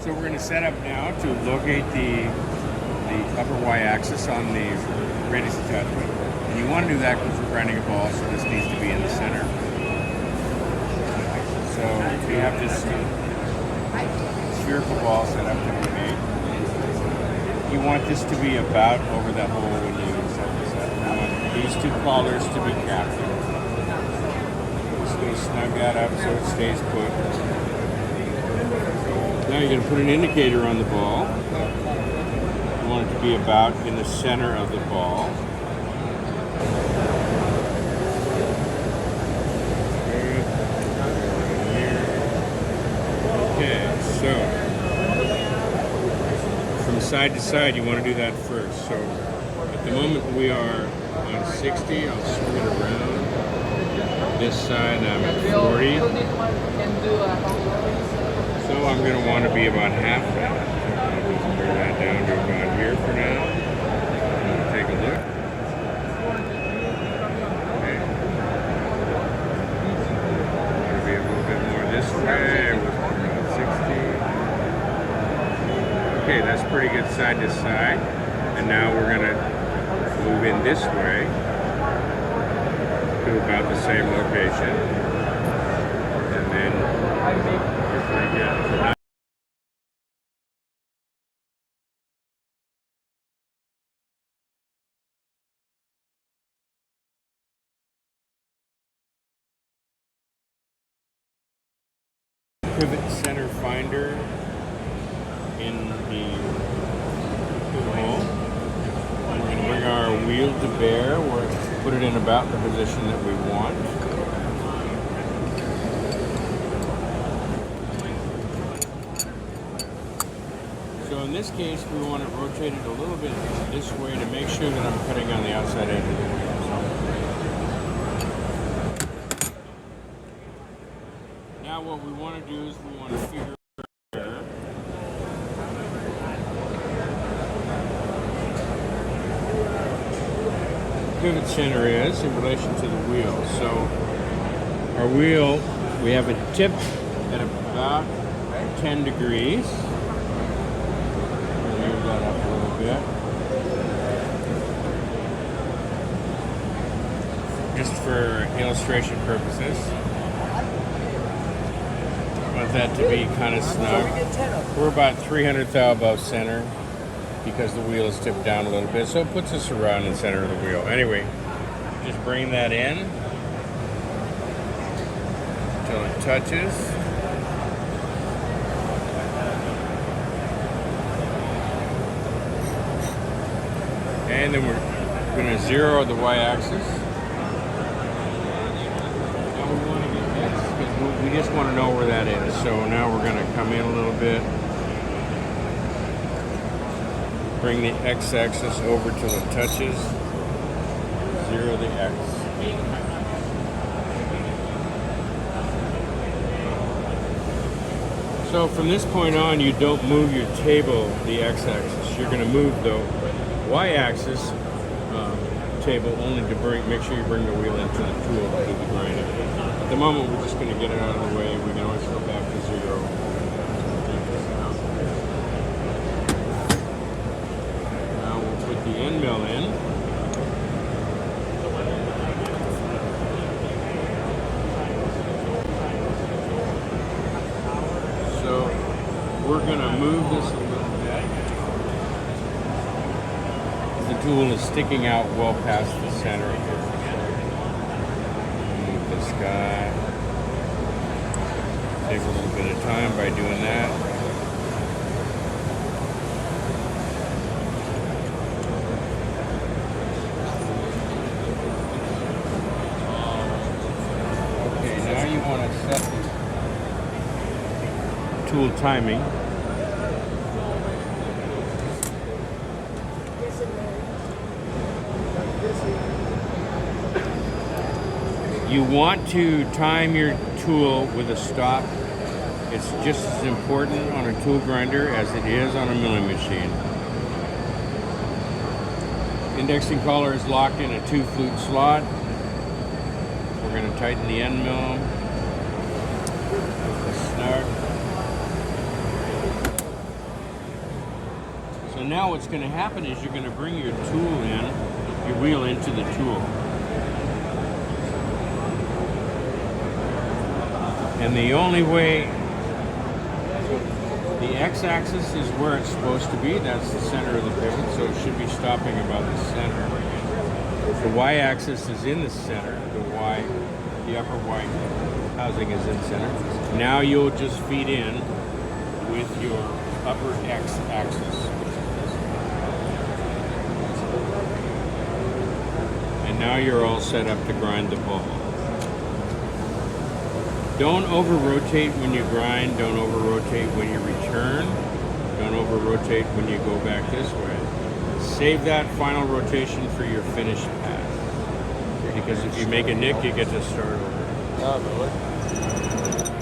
So we're going to set up now to locate the upper y-axis on the radius attachment. And you want to do that because we're grinding a ball, so this needs to be in the center. So we have this spherical ball set up to be made. You want this to be about over that hole when you set this up. You want these two collars to be capped. Just going to snug that up so it stays put. Now you're going to put an indicator on the ball. You want it to be about in the center of the ball. Okay, so from side to side you want to do that first. So at the moment we are on 60, I'll swing it around. This side I'm at 40. So I'm going to want to be about half that. I'll just bring that down to about here for now. Take a look. Okay. Maybe a little bit more this way. About 60. Okay, that's pretty good side to side. And now we're going to move in this way to about the same location. And then pretty good. Pivot center finder in the hole. We're going to bring our wheel to bear. We're put it in about the position that we want. So in this case, we want to rotate it a little bit this way to make sure that I'm cutting on the outside edge of the wheel. Now what we want to do is we want to figure out pivot center is in relation to the wheel. So our wheel, we have it tipped at about 10 degrees. Move that up a little bit. Just for illustration purposes. I want that to be kind of snug. We're about 300 thou above center because the wheel is tipped down a little bit, so it puts us around in the center of the wheel. Anyway, just bring that in until it touches. And then we're going to zero the y-axis. Now we want to get this, because we just want to know where that is. So now we're going to come in a little bit. Bring the x-axis over till it touches. Zero the x. So from this point on, you don't move your table, the x-axis. You're going to move the y-axis table only to make sure you bring the wheel into the tool to do the grinding. At the moment, we're just going to get it out of the way. We can always go back to zero. Now we'll put the Endmill in. So we're going to move this a little bit. The tool is sticking out well past the center here. Move this guy. Save a little bit of time by doing that. Okay, now you want to set the tool timing. You want to time your tool with a stop. It's just as important on a tool grinder as it is on a milling machine. Indexing collar is locked in a 2-flute slot. We're going to tighten the end mill. Snug. So now what's going to happen is you're going to bring your tool in, your wheel into the tool. And the only way, the x-axis is where it's supposed to be. That's the center of the pivot, so it should be stopping about the center. The y-axis is in the center. The upper y housing is in the center. Now you'll just feed in with your upper x-axis. And now you're all set up to grind the ball. Don't over-rotate when you grind. Don't over-rotate when you return. Don't over-rotate when you go back this way. Save that final rotation for your finished pass. Because if you make a nick, you get to start over. Oh, really?